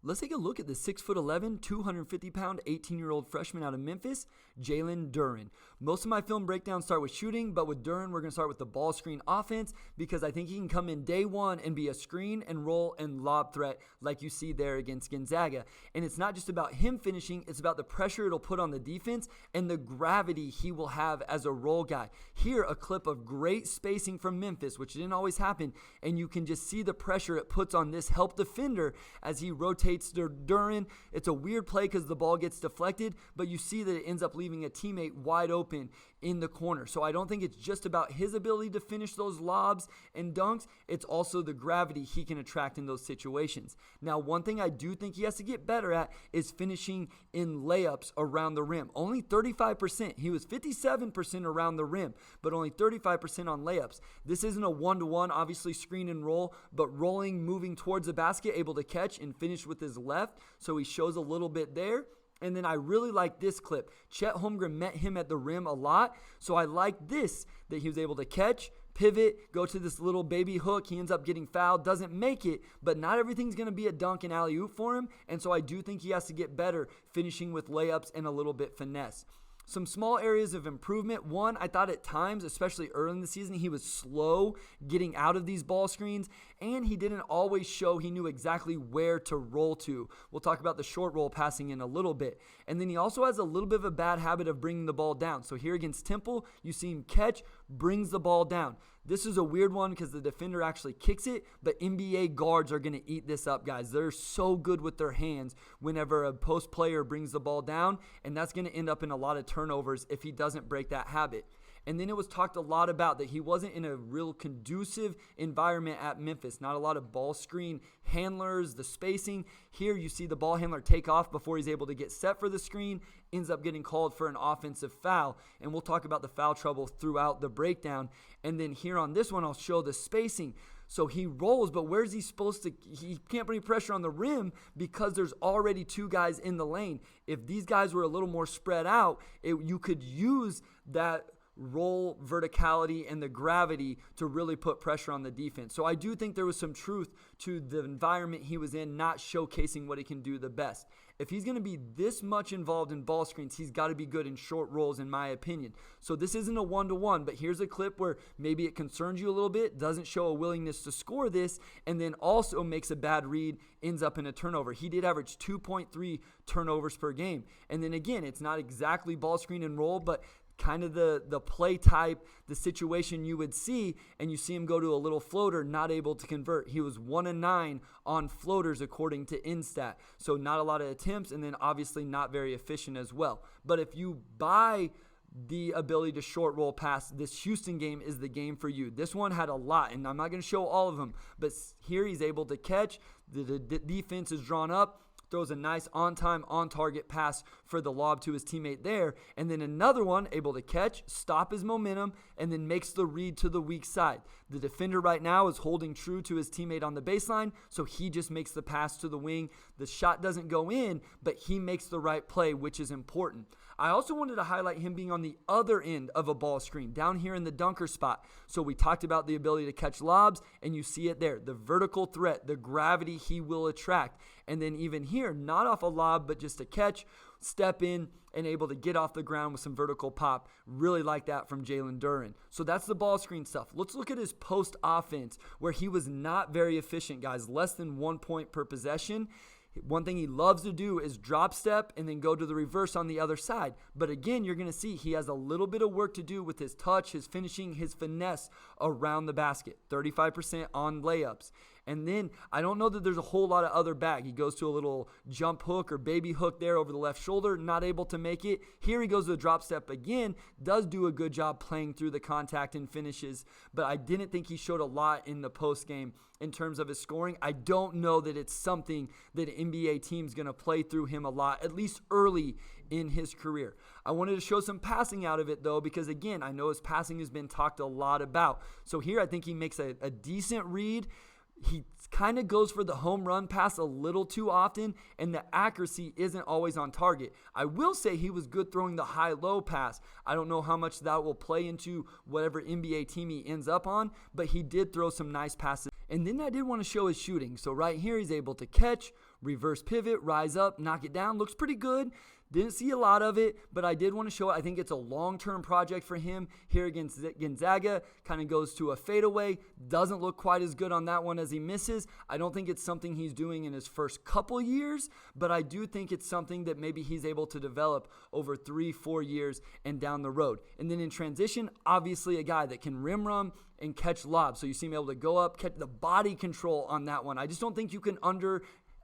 Let's take a look at the 6'11", 250-pound, 18-year-old freshman out of Memphis, Jalen Duren. Most of my film breakdowns start with shooting, but with Duren, we're going to start with the ball screen offense because I think he can come in day one and be a screen and roll and lob threat like you see there against Gonzaga. And it's not just about him finishing, it's about the pressure it'll put on the defense and the gravity he will have as a roll guy. Here, a clip of great spacing from Memphis, which didn't always happen, and you can just see the pressure it puts on this help defender as he rotates Duren. It's a weird play because the ball gets deflected, but you see that it ends up leaving a teammate wide open in the corner. So I don't think it's just about his ability to finish those lobs and dunks. It's also the gravity he can attract in those situations. Now, one thing I do think he has to get better at is finishing in layups around the rim. Only 35%. He was 57% around the rim, but only 35% on layups. This isn't a one-to-one, obviously screen and roll, but rolling, moving towards the basket, able to catch and finish with his left. So he shows a little bit there. And then I really like this clip. Chet Holmgren met him at the rim a lot. So I like this, that he was able to catch, pivot, go to this little baby hook. He ends up getting fouled, doesn't make it, but not everything's going to be a dunk and alley-oop for him. And so I do think he has to get better finishing with layups and a little bit finesse. Some small areas of improvement. One, I thought at times, especially early in the season, he was slow getting out of these ball screens, and he didn't always show he knew exactly where to roll to. We'll talk about the short roll passing in a little bit. And then he also has a little bit of a bad habit of bringing the ball down. So here against Temple, you see him catch, brings the ball down. This is a weird one because the defender actually kicks it, but NBA guards are going to eat this up, guys. They're so good with their hands whenever a post player brings the ball down, and that's going to end up in a lot of turnovers if he doesn't break that habit. And then it was talked a lot about that he wasn't in a real conducive environment at Memphis. Not a lot of ball screen handlers, the spacing. Here you see the ball handler take off before he's able to get set for the screen, ends up getting called for an offensive foul. And we'll talk about the foul trouble throughout the breakdown. And then here on this one, I'll show the spacing. So he rolls, but where's he supposed to? He can't bring pressure on the rim because there's already two guys in the lane. If these guys were a little more spread out, you could use that roll verticality and the gravity to really put pressure on the defense. So I do think there was some truth to the environment he was in, not showcasing what he can do the best. If he's going to be this much involved in ball screens, he's got to be good in short rolls, in my opinion. So this isn't a one-to-one, but here's a clip where maybe it concerns you a little bit, doesn't show a willingness to score this, and then also makes a bad read, ends up in a turnover. He did average 2.3 turnovers per game. And then again, it's not exactly ball screen and roll, but kind of the play type, the situation you would see, and you see him go to a little floater, not able to convert. He was 1-9 on floaters according to Instat. So not a lot of attempts, and then obviously not very efficient as well. But if you buy the ability to short roll pass, this Houston game is the game for you. This one had a lot, and I'm not going to show all of them, but here he's able to catch. The defense is drawn up, throws a nice on-time, on-target pass for the lob to his teammate there. And then another one, able to catch, stop his momentum, and then makes the read to the weak side. The defender right now is holding true to his teammate on the baseline, so he just makes the pass to the wing. The shot doesn't go in, but he makes the right play, which is important. I also wanted to highlight him being on the other end of a ball screen, down here in the dunker spot. So we talked about the ability to catch lobs, and you see it there. The vertical threat, the gravity he will attract. And then even here, not off a lob, but just a catch, step in, and able to get off the ground with some vertical pop. Really like that from Jalen Duren. So that's the ball screen stuff. Let's look at his post offense, where he was not very efficient, guys. Less than 1 point per possession. One thing he loves to do is drop step and then go to the reverse on the other side. But again, you're going to see he has a little bit of work to do with his touch, his finishing, his finesse around the basket. 35% on layups. And then I don't know that there's a whole lot of other back. He goes to a little jump hook or baby hook there over the left shoulder, not able to make it. Here he goes to the drop step again, does do a good job playing through the contact and finishes, but I didn't think he showed a lot in the post game in terms of his scoring. I don't know that it's something that an NBA team's going to play through him a lot, at least early in his career. I wanted to show some passing out of it though, because again, I know his passing has been talked a lot about. So here I think he makes a decent read. He kind of goes for the home run pass a little too often, and the accuracy isn't always on target. I will say he was good throwing the high-low pass. I don't know how much that will play into whatever NBA team he ends up on, but he did throw some nice passes. And then I did want to show his shooting. So right here, he's able to catch, reverse pivot, rise up, knock it down. Looks pretty good. Didn't see a lot of it, but I did want to show it. I think it's a long-term project for him here against Gonzaga. Kind of goes to a fadeaway. Doesn't look quite as good on that one as he misses. I don't think it's something he's doing in his first couple years, but I do think it's something that maybe he's able to develop over 3-4 years and down the road. And then in transition, obviously a guy that can rim run and catch lobs. So you see him able to go up, catch the body control on that one. I just don't think you can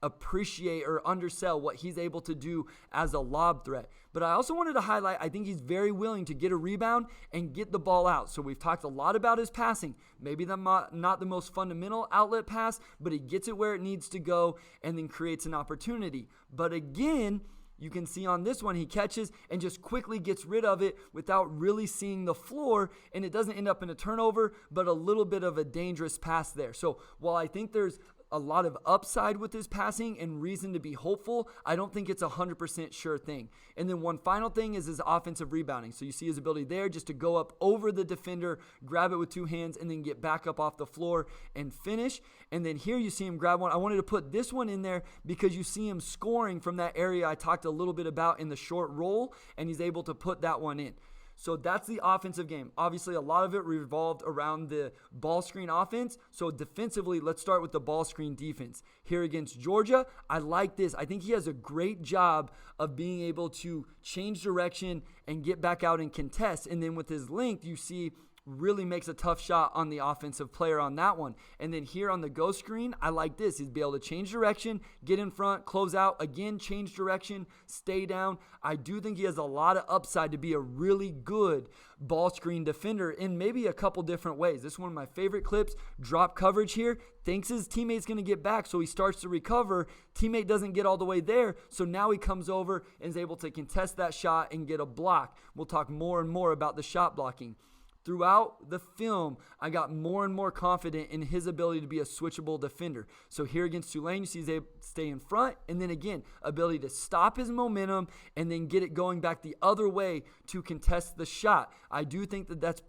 appreciate or undersell what he's able to do as a lob threat. But I also wanted to highlight, I think he's very willing to get a rebound and get the ball out. So we've talked a lot about his passing. Maybe not the most fundamental outlet pass, but he gets it where it needs to go and then creates an opportunity. But again, you can see on this one, he catches and just quickly gets rid of it without really seeing the floor, and it doesn't end up in a turnover, but a little bit of a dangerous pass there. So while I think there's a lot of upside with his passing and reason to be hopeful, I don't think it's 100% sure thing. And then one final thing is his offensive rebounding. So you see his ability there just to go up over the defender, grab it with two hands, and then get back up off the floor and finish. And then here you see him grab one. I wanted to put this one in there because you see him scoring from that area I talked a little bit about in the short roll, and he's able to put that one in. So that's the offensive game. Obviously, a lot of it revolved around the ball screen offense. So defensively, let's start with the ball screen defense. Here against Georgia, I like this. I think he has a great job of being able to change direction and get back out and contest. And then with his length, you see really makes a tough shot on the offensive player on that one. And then here on the go screen, I like this. He's be able to change direction, get in front, close out, again, change direction, stay down. I do think he has a lot of upside to be a really good ball screen defender in maybe a couple different ways. This is one of my favorite clips. Drop coverage here. Thinks his teammate's going to get back, so he starts to recover. Teammate doesn't get all the way there, so now he comes over and is able to contest that shot and get a block. We'll talk more and more about the shot blocking. Throughout the film, I got more and more confident in his ability to be a switchable defender. So here against Tulane, you see he's able to stay in front, and then again, ability to stop his momentum and then get it going back the other way to contest the shot. I do think that that's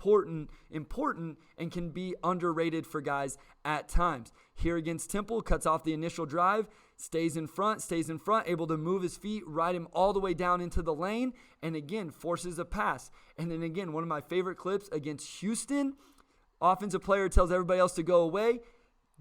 important and can be underrated for guys at times. Here against Temple, cuts off the initial drive, stays in front, able to move his feet, ride him all the way down into the lane, and again, forces a pass. And then again, one of my favorite clips against Houston, offensive player tells everybody else to go away.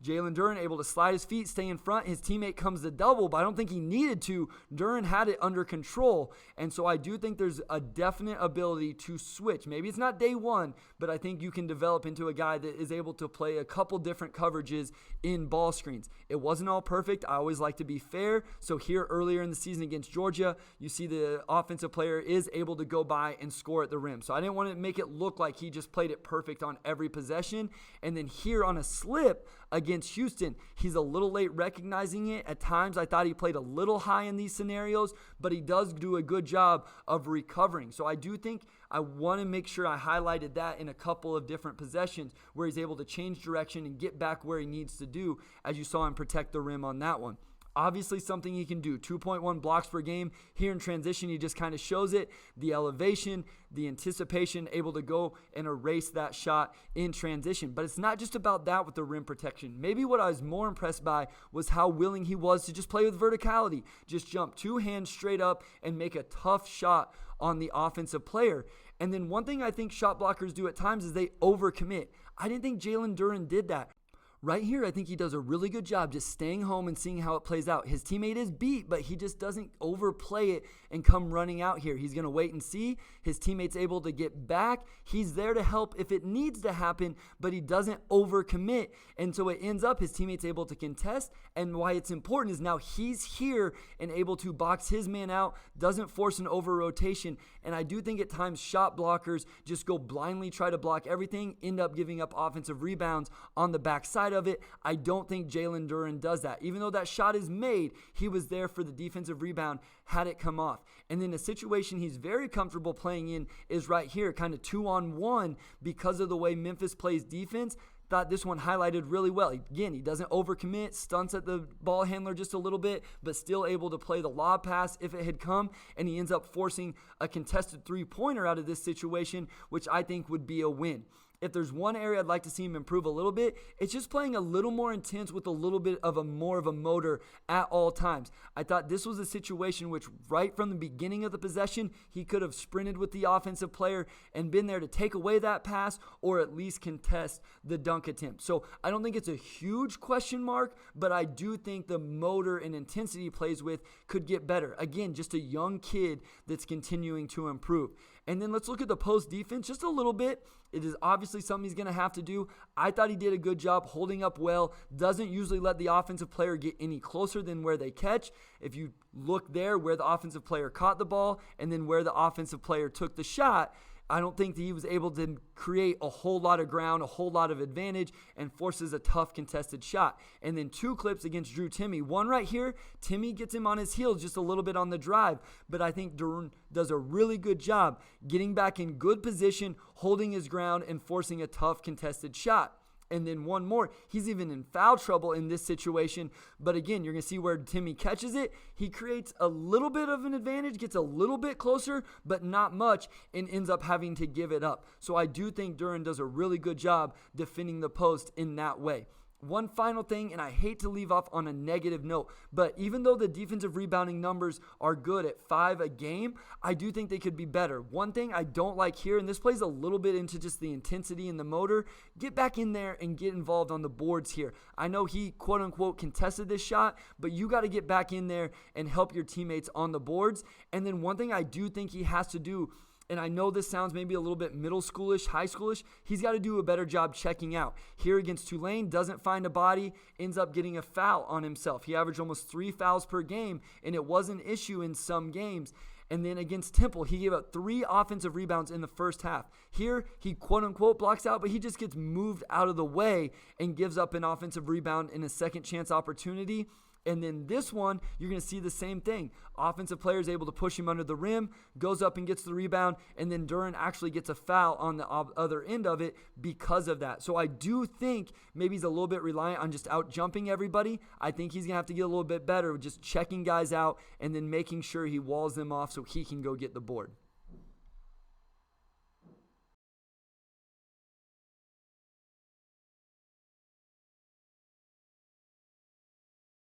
Jalen Duren able to slide his feet, stay in front. His teammate comes to double, but I don't think he needed to. Duren had it under control. And so I do think there's a definite ability to switch. Maybe it's not day one, but I think you can develop into a guy that is able to play a couple different coverages in ball screens. It wasn't all perfect. I always like to be fair. So here earlier in the season against Georgia, you see the offensive player is able to go by and score at the rim. So I didn't want to make it look like he just played it perfect on every possession. And then here on a slip against Houston, he's a little late recognizing it. At times, I thought he played a little high in these scenarios, but he does do a good job of recovering. So I do think I want to make sure I highlighted that in a couple of different possessions where he's able to change direction and get back where he needs to do, as you saw him protect the rim on that one. Obviously something he can do. 2.1 blocks per game. Here in transition, he just kind of shows it. The elevation, the anticipation, able to go and erase that shot in transition. But it's not just about that with the rim protection. Maybe what I was more impressed by was how willing he was to just play with verticality. Just jump two hands straight up and make a tough shot on the offensive player. And then one thing I think shot blockers do at times is they overcommit. I didn't think Jalen Duren did that. Right here, I think he does a really good job just staying home and seeing how it plays out. His teammate is beat, but he just doesn't overplay it and come running out here. He's going to wait and see. His teammate's able to get back. He's there to help if it needs to happen, but he doesn't overcommit. And so it ends up his teammate's able to contest. And why it's important is now he's here and able to box his man out, doesn't force an over-rotation. And I do think at times shot blockers just go blindly try to block everything, end up giving up offensive rebounds on the backside of it. I don't think Jalen Duren does that. Even though that shot is made, he was there for the defensive rebound had it come off. And then the situation he's very comfortable playing in is right here, kind of 2-on-1 because of the way Memphis plays defense. Thought this one highlighted really well. Again, he doesn't overcommit, stunts at the ball handler just a little bit, but still able to play the lob pass if it had come, and he ends up forcing a contested three-pointer out of this situation, which I think would be a win. if there's one area I'd like to see him improve a little bit, it's just playing a little more intense with a little bit of more of a motor at all times. I thought this was a situation which right from the beginning of the possession, he could have sprinted with the offensive player and been there to take away that pass or at least contest the dunk attempt. So I don't think it's a huge question mark, but I do think the motor and intensity he plays with could get better. Again, just a young kid that's continuing to improve. And then let's look at the post defense just a little bit. It is obviously something he's going to have to do. I thought he did a good job holding up well. Doesn't usually let the offensive player get any closer than where they catch. If you look there where the offensive player caught the ball and then where the offensive player took the shot, I don't think that he was able to create a whole lot of ground, a whole lot of advantage, and forces a tough contested shot. And then 2 clips against Drew Timme. One right here, Timme gets him on his heels just a little bit on the drive, but I think Duren does a really good job getting back in good position, holding his ground, and forcing a tough contested shot. And then one more, he's even in foul trouble in this situation. But again, you're going to see where Timme catches it. He creates a little bit of an advantage, gets a little bit closer, but not much, and ends up having to give it up. So I do think Duren does a really good job defending the post in that way. One final thing, and I hate to leave off on a negative note, but even though the defensive rebounding numbers are good at 5 a game, I do think they could be better. One thing I don't like here, and this plays a little bit into just the intensity and the motor, get back in there and get involved on the boards here. I know he quote-unquote contested this shot, but you got to get back in there and help your teammates on the boards. And then one thing I do think he has to do, and I know this sounds maybe a little bit middle schoolish, high schoolish, he's got to do a better job checking out. Here against Tulane, doesn't find a body, ends up getting a foul on himself. He averaged almost 3 fouls per game, and it was an issue in some games. And then against Temple, he gave up 3 offensive rebounds in the first half. Here, he quote-unquote blocks out, but he just gets moved out of the way and gives up an offensive rebound in a second chance opportunity. And then this one, you're going to see the same thing. Offensive player is able to push him under the rim, goes up and gets the rebound, and then Duren actually gets a foul on the other end of it because of that. So I do think maybe he's a little bit reliant on just out jumping everybody. I think he's going to have to get a little bit better with just checking guys out and then making sure he walls them off so he can go get the board.